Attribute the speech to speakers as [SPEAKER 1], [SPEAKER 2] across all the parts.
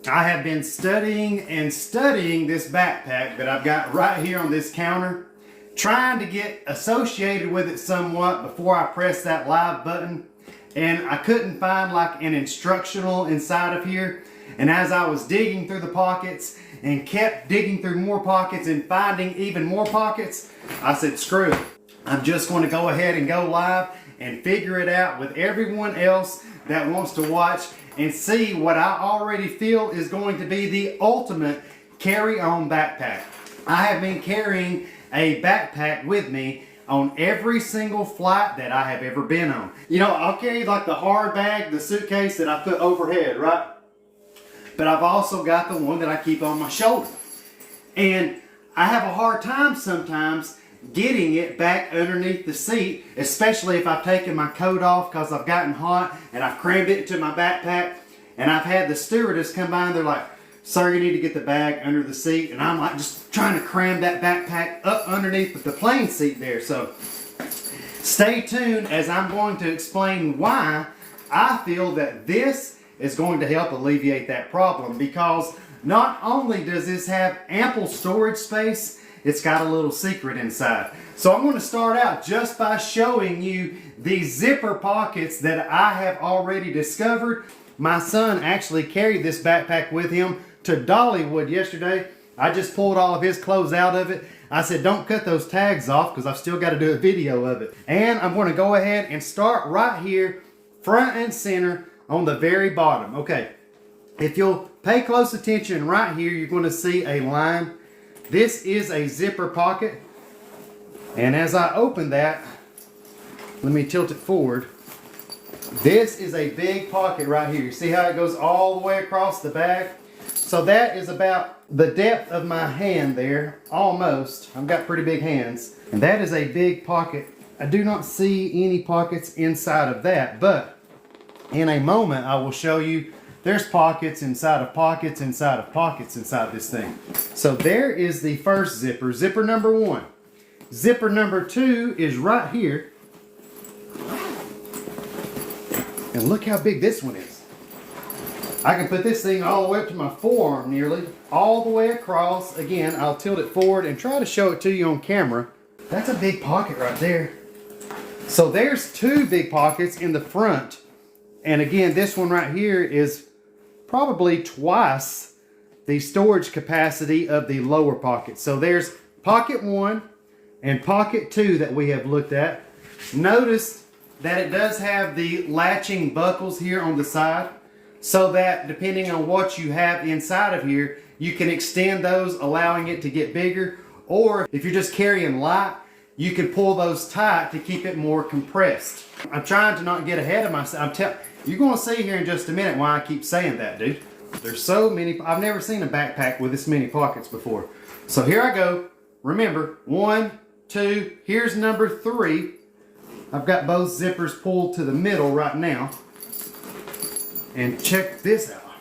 [SPEAKER 1] I have been studying and studying this backpack that I've got right here on this counter, trying to get associated with it somewhat before I press that live button, and I couldn't find like an instructional inside of here. And as I was digging through the pockets and kept digging through more pockets and finding even more pockets, I said screw it. I'm just going to go ahead and go live and figure it out with everyone else that wants to watch and see what I already feel is going to be the ultimate carry-on backpack. I have been carrying a backpack with me on every single flight that I have ever been on. You know, I'll carry like the hard bag, the suitcase that I put overhead, right? But I've also got the one that I keep on my shoulder. And I have a hard time sometimes getting it back underneath the seat, especially if I've taken my coat off because I've gotten hot and I've crammed it into my backpack, and I've had the stewardess come by and they're like, sir, you need to get the bag under the seat, and I'm like just trying to cram that backpack up underneath the plane seat there. So stay tuned as I'm going to explain why I feel that this is going to help alleviate that problem, because not only does this have ample storage space, it's got a little secret inside. So I'm going to start out just by showing you the zipper pockets that I have already discovered. My son actually carried this backpack with him to Dollywood yesterday. I just pulled all of his clothes out of it. I said, don't cut those tags off because I've still got to do a video of it. And I'm going to go ahead and start right here, front and center on the very bottom. Okay, if you'll pay close attention right here, you're going to see a line. This is a zipper pocket, and as I open that, let me tilt it forward. This is a big pocket right here. See how it goes all the way across the back? So that is about the depth of my hand there, almost. I've got pretty big hands, and that is a big pocket. I do not see any pockets inside of that, but in a moment I will show you there's pockets inside of pockets inside of pockets inside this thing. So there is the first zipper, zipper number one. Zipper number two is right here. And look how big this one is. I can put this thing all the way up to my forearm nearly, all the way across. Again, I'll tilt it forward and try to show it to you on camera. That's a big pocket right there. So there's two big pockets in the front. And again, this one right here is probably twice the storage capacity of the lower pocket. So there's pocket one and pocket two that we have looked at. Notice that it does have the latching buckles here on the side, so that depending on what you have inside of here, you can extend those, allowing it to get bigger. Or if you're just carrying light, you can pull those tight to keep it more compressed. I'm trying to not get ahead of myself. You're going to see here in just a minute why I keep saying that, dude. There's so many. I've never seen a backpack with this many pockets before. So here I go. Remember, 1, 2, here's number 3. I've got both zippers pulled to the middle right now. And check this out.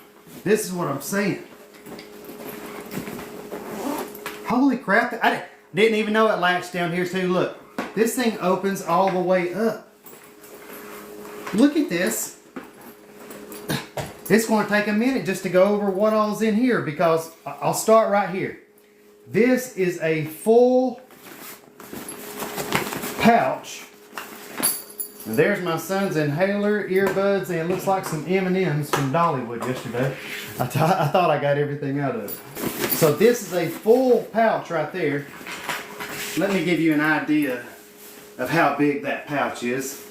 [SPEAKER 1] This is what I'm saying. Holy crap. I didn't even know it latched down here too. Look, this thing opens all the way up. Look at this. It's going to take a minute just to go over what all's in here, because I'll start right here. This is a full pouch. And there's my son's inhaler, earbuds, and it looks like some M&Ms from Dollywood yesterday. I thought I got everything out of it. So this is a full pouch right there. Let me give you an idea of how big that pouch is.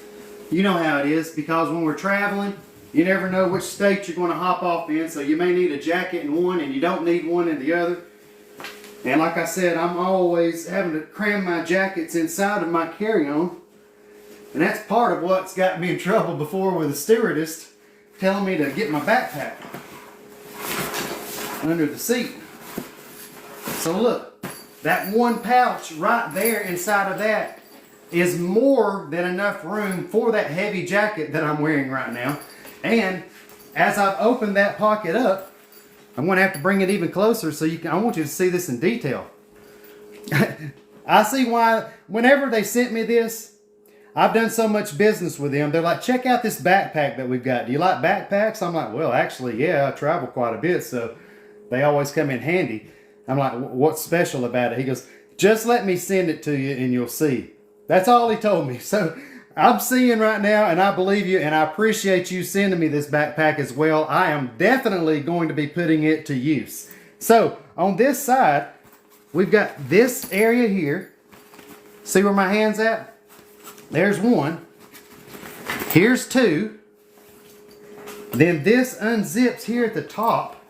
[SPEAKER 1] You know how it is, because when we're traveling, you never know which state you're going to hop off in, so you may need a jacket in one and you don't need one in the other. And like I said, I'm always having to cram my jackets inside of my carry-on. And that's part of what's got me in trouble before with the stewardess telling me to get my backpack under the seat. So look, that one pouch right there inside of that is more than enough room for that heavy jacket that I'm wearing right now. And as I've opened that pocket up, I'm going to have to bring it even closer so you can. I want you to see this in detail. I see why whenever they sent me this, I've done so much business with them. They're like, check out this backpack that we've got. Do you like backpacks? I'm like, well, actually, yeah, I travel quite a bit, so they always come in handy. I'm like, what's special about it? He goes, just let me send it to you and you'll see. That's all he told me. So I'm seeing right now, and I believe you, and I appreciate you sending me this backpack as well. I am definitely going to be putting it to use. So on this side, we've got this area here. See where my hand's at? There's one. Here's two. Then this unzips here at the top.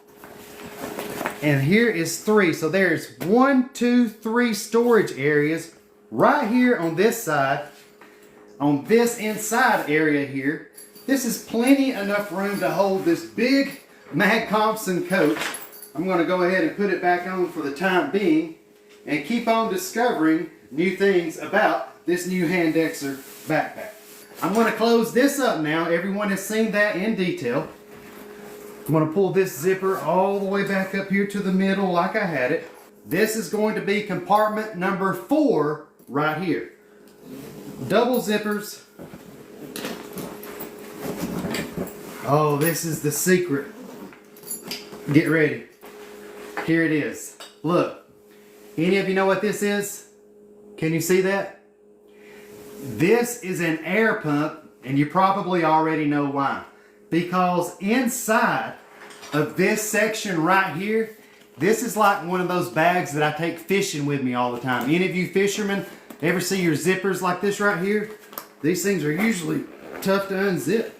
[SPEAKER 1] And here is three. So there's 1, 2, 3 storage areas right here on this side. On this inside area here, this is plenty enough room to hold this big Mag Thompson coat. I'm going to go ahead and put it back on for the time being and keep on discovering new things about this new Handexer backpack. I'm going to close this up now. Everyone has seen that in detail. I'm going to pull this zipper all the way back up here to the middle like I had it. This is going to be compartment number 4 right here. Double zippers. Oh, this is the secret. Get ready. Here it is. Look. Any of you know what this is? Can you see that? This is an air pump, and you probably already know why. Because inside of this section right here, this is like one of those bags that I take fishing with me all the time. Any of you fishermen ever see your zippers like this right here? These things are usually tough to unzip.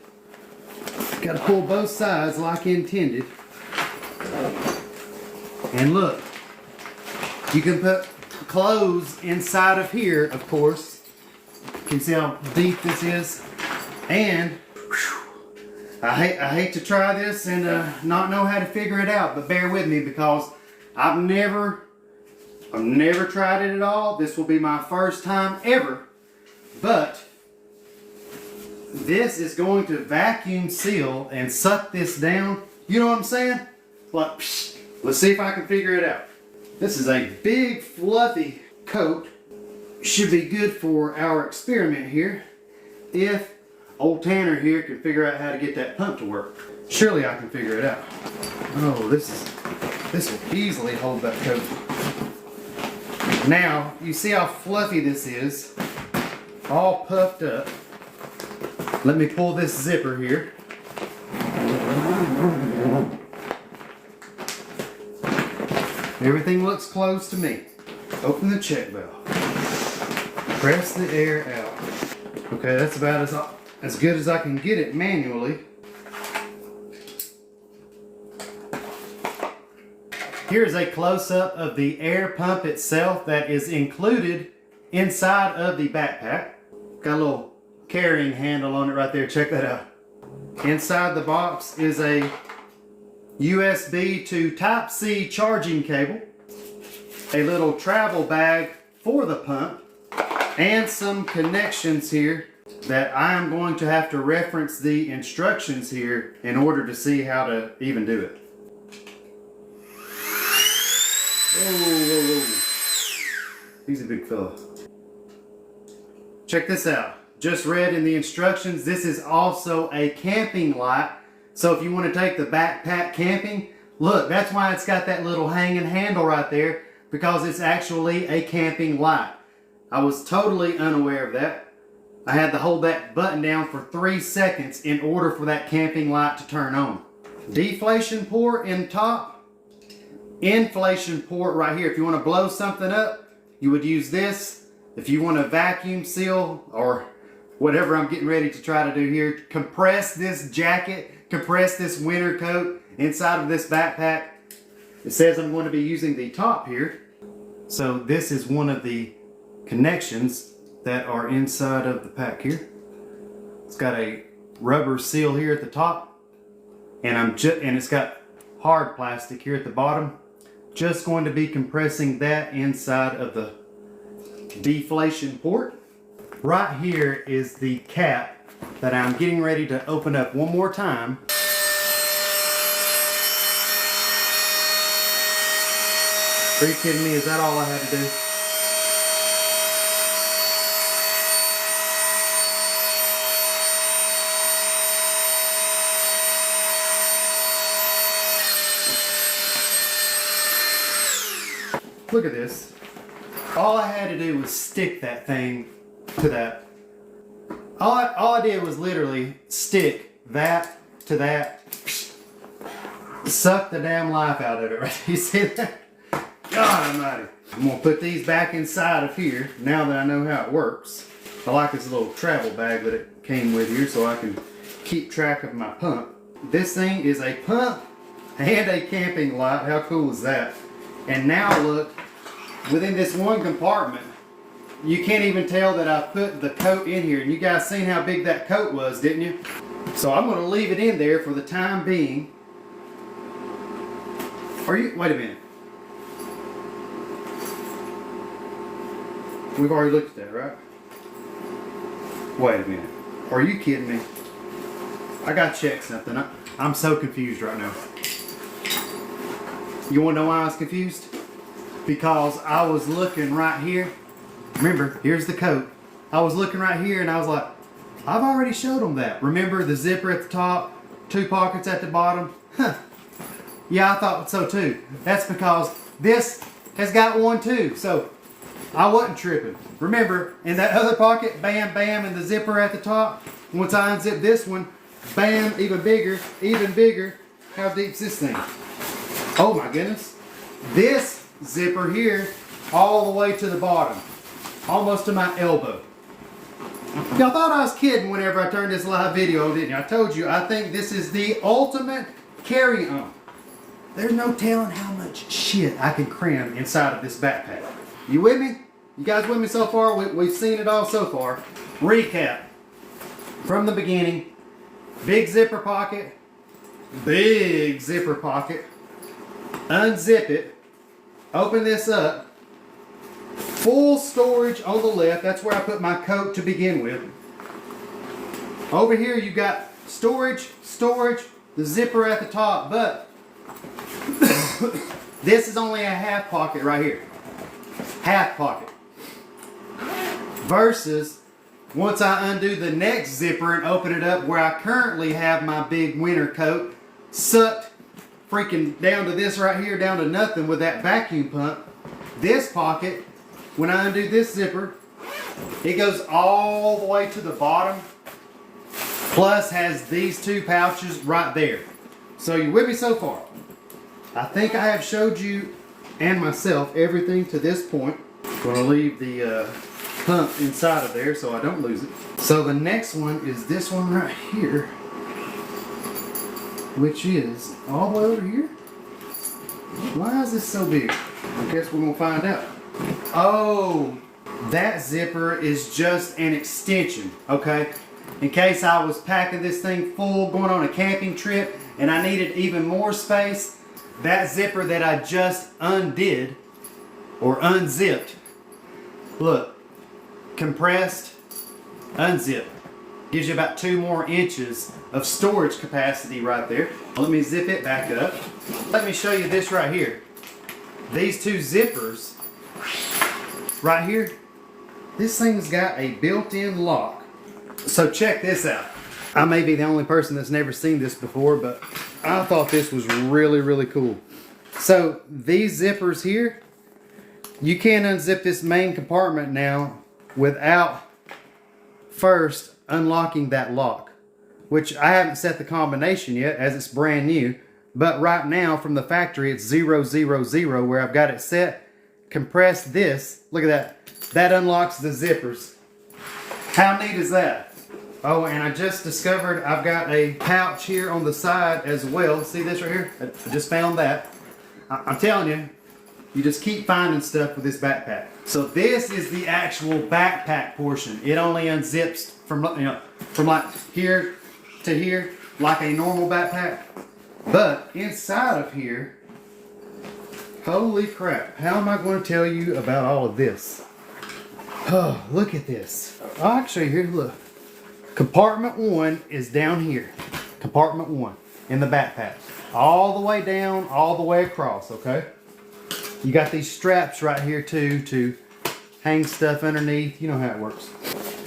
[SPEAKER 1] Got to pull both sides like intended. And look, you can put clothes inside of here, of course. You can see how deep this is. And whew, I hate to try this and not know how to figure it out, but bear with me because I've never tried it at all. This will be my first time ever. But this is going to vacuum seal and suck this down. You know what I'm saying? Like, psh, let's see if I can figure it out. This is a big fluffy coat. Should be good for our experiment here. If old Tanner here can figure out how to get that pump to work. Surely I can figure it out. Oh, this will easily hold that coat. Now, you see how fluffy this is? All puffed up. Let me pull this zipper here. Everything looks closed to me. Open the check valve. Press the air out. Okay, that's about as good as I can get it manually. Here's a close-up of the air pump itself that is included inside of the backpack. Got a little carrying handle on it right there. Check that out. Inside the box is a USB to Type-C charging cable, a little travel bag for the pump, and some connections here that I'm going to have to reference the instructions here in order to see how to even do it. Whoa. He's a big fella. Check this out. Just read in the instructions, this is also a camping light. So if you want to take the backpack camping, look, that's why it's got that little hanging handle right there, because it's actually a camping light. I was totally unaware of that. I had to hold that button down for 3 seconds in order for that camping light to turn on. Deflation port in top, inflation port right here. If you want to blow something up, you would use this. If you want to vacuum seal or whatever I'm getting ready to try to do here, compress this jacket, compress this winter coat inside of this backpack. It says I'm going to be using the top here. So this is one of the connections that are inside of the pack here. It's got a rubber seal here at the top, and it's got hard plastic here at the bottom. Just going to be compressing that inside of the deflation port. Right here is the cap that I'm getting ready to open up one more time. Are you kidding me? Is that all I had to do? look at this. All I had to do was stick that thing to that. All I did was literally stick that to that. Suck the damn life out of it, right? You see that? God almighty. I'm gonna put these back inside of here now that I know how it works. I like this little travel bag that it came with here so I can keep track of my pump. This thing is a pump and a camping light. How cool is that? And now look, within this one compartment, you can't even tell that I put the coat in here. And you guys seen how big that coat was, didn't you? So I'm gonna leave it in there for the time being. Wait a minute. We've already looked at that, right? Wait a minute. Are you kidding me? I gotta check something. I'm so confused right now. You wanna know why I was confused? Because I was looking right here. Remember, here's the coat. I was looking right here and I was like, I've already showed them that. Remember the zipper at the top, 2 pockets at the bottom? Huh. Yeah, I thought so too. That's because this has got one too. So I wasn't tripping. Remember, in that other pocket, bam, bam, and the zipper at the top. Once I unzip this one, bam, even bigger, even bigger. How deep's this thing? Oh my goodness. This zipper here, all the way to the bottom. Almost to my elbow. Y'all thought I was kidding whenever I turned this live video, didn't you? I told you, I think this is the ultimate carry-on. There's no telling how much shit I can cram inside of this backpack. You with me? You guys with me so far? We've seen it all so far. Recap. From the beginning. Big zipper pocket. Big zipper pocket. Unzip it. Open this up. Full storage on the left. That's where I put my coat to begin with. Over here you got storage, the zipper at the top, but this is only a half pocket right here. Half pocket. Versus once I undo the next zipper and open it up where I currently have my big winter coat sucked freaking down to this right here, down to nothing with that vacuum pump. This pocket, when I undo this zipper, it goes all the way to the bottom, plus has these 2 pouches right there. So you with me so far? I think I have showed you and myself everything to this point. I'm going to leave the pump inside of there so I don't lose it. So the next one is this one right here, which is all the way over here. Why is this so big? I guess we're going to find out. Oh, that zipper is just an extension, okay? In case I was packing this thing full, going on a camping trip, and I needed even more space, that zipper that I just undid, or unzipped, look, compressed, unzip. Gives you about 2 more inches of storage capacity right there. Let me zip it back up. Let me show you this right here. These 2 zippers right here, this thing's got a built-in lock. So check this out. I may be the only person that's never seen this before, but I thought this was really, really cool. So these zippers here, you can't unzip this main compartment now without first unlocking that lock, which I haven't set the combination yet as it's brand new. But right now from the factory it's 000 where I've got it set. Compress this, look at that. That unlocks the zippers. How neat is that? Oh, and I just discovered I've got a pouch here on the side as well. See this right here? I just found that. I'm telling you, you just keep finding stuff with this backpack. So this is the actual backpack portion. It only unzips from, from like here to here like a normal backpack. But inside of here, holy crap, how am I going to tell you about all of this? Oh, look at this. Oh, actually, here, look. Compartment 1 is down here. Compartment 1 in the backpack. All the way down, all the way across, okay? You got these straps right here too to hang stuff underneath. You know how it works.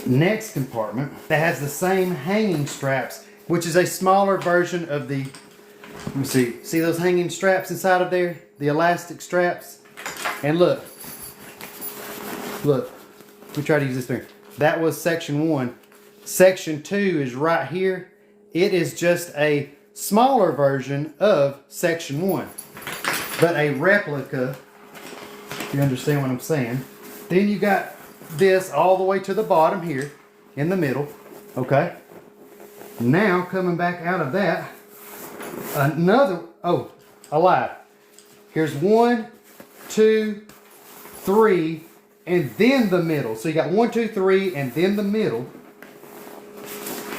[SPEAKER 1] Next compartment that has the same hanging straps, which is a smaller version of the, let me see those hanging straps inside of there? The elastic straps? And look, let me try to use this finger. That was section 1. Section 2 is right here. It is just a smaller version of section 1, but a replica, if you understand what I'm saying. Then you got this all the way to the bottom here in the middle, okay? Now coming back out of that, another, oh, I lied. Here's 1, 2, 3, and then the middle. So you got 1, 2, 3, and then the middle.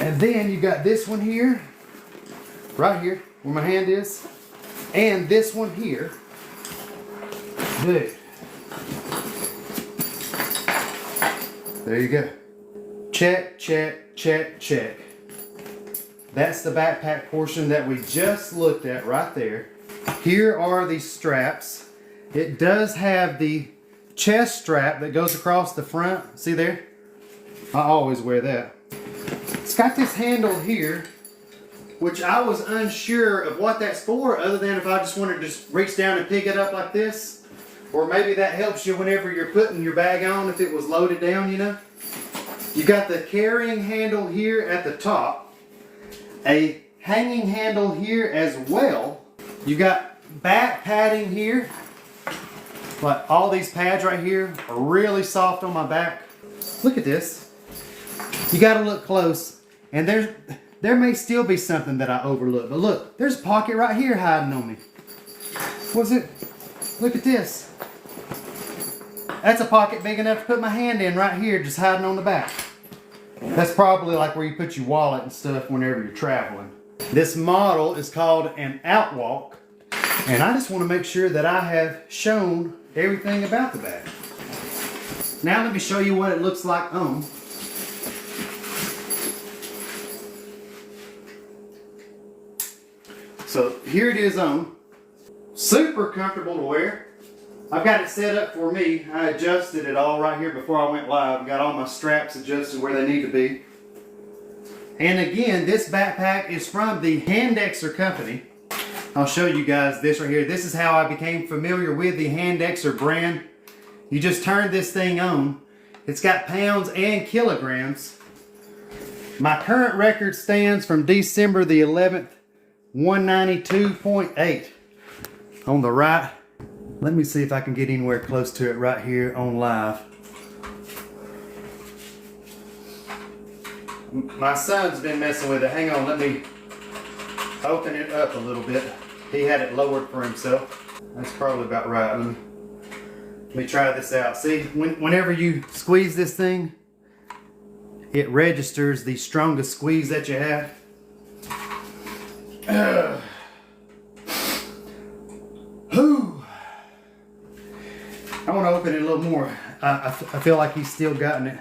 [SPEAKER 1] And then you got this one here, right here, where my hand is, and this one here. Dude. There you go. Check, check, check, check. That's the backpack portion that we just looked at right there. Here are the straps. It does have the chest strap that goes across the front. See there? I always wear that. It's got this handle here, which I was unsure of what that's for, other than if I just wanted to just reach down and pick it up like this. Or maybe that helps you whenever you're putting your bag on if it was loaded down, you know. You got the carrying handle here at the top. A hanging handle here as well. You got back padding here. Like all these pads right here are really soft on my back. Look at this. You got to look close. And there may still be something that I overlooked. But look, there's a pocket right here hiding on me. What's it? Look at this. That's a pocket big enough to put my hand in right here, just hiding on the back. That's probably like where you put your wallet and stuff whenever you're traveling. This model is called an Outwalk. And I just want to make sure that I have shown everything about the bag. Now let me show you what it looks like on. So here it is on. Super comfortable to wear. I've got it set up for me. I adjusted it all right here before I went live. Got all my straps adjusted where they need to be. And again, this backpack is from the Handexer company. I'll show you guys this right here. This is how I became familiar with the Handexer brand. You just turn this thing on. It's got pounds and kilograms. My current record stands from December the 11th, 192.8 on the right. Let me see if I can get anywhere close to it right here on live. My son's been messing with it. Hang on, let me open it up a little bit. He had it lowered for himself. That's probably about right. Let me try this out. See, whenever you squeeze this thing, it registers the strongest squeeze that you have. I want to open it a little more. I feel like he's still gotten it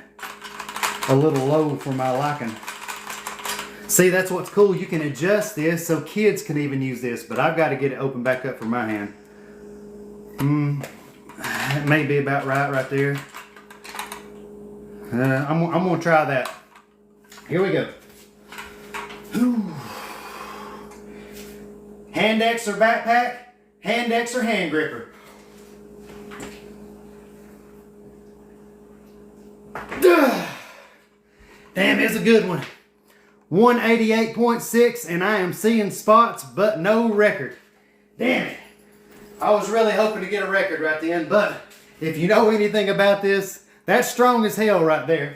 [SPEAKER 1] a little low for my liking. See, that's what's cool. You can adjust this so kids can even use this, but I've got to get it open back up for my hand. It may be about right there. I'm going to try that. Here we go. Handexer backpack, Handexer hand gripper. Damn, it's a good one. 188.6, and I am seeing spots, but no record. Damn it. I was really hoping to get a record right then, but if you know anything about this, that's strong as hell right there.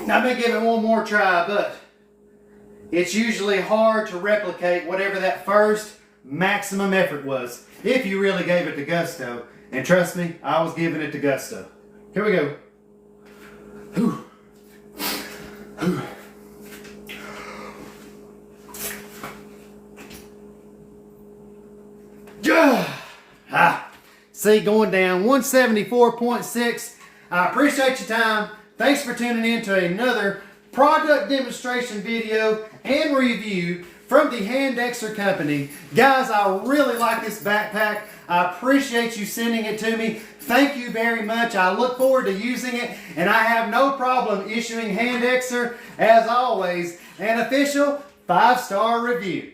[SPEAKER 1] I'm going to give it one more try, but it's usually hard to replicate whatever that first maximum effort was, if you really gave it to gusto. And trust me, I was giving it to gusto. Here we go. Whew. Whew. See, going down 174.6. I appreciate your time. Thanks for tuning in to another product demonstration video and review from the Handexer company. Guys, I really like this backpack. I appreciate you sending it to me. Thank you very much. I look forward to using it, and I have no problem issuing Handexer, as always, an official 5-star review.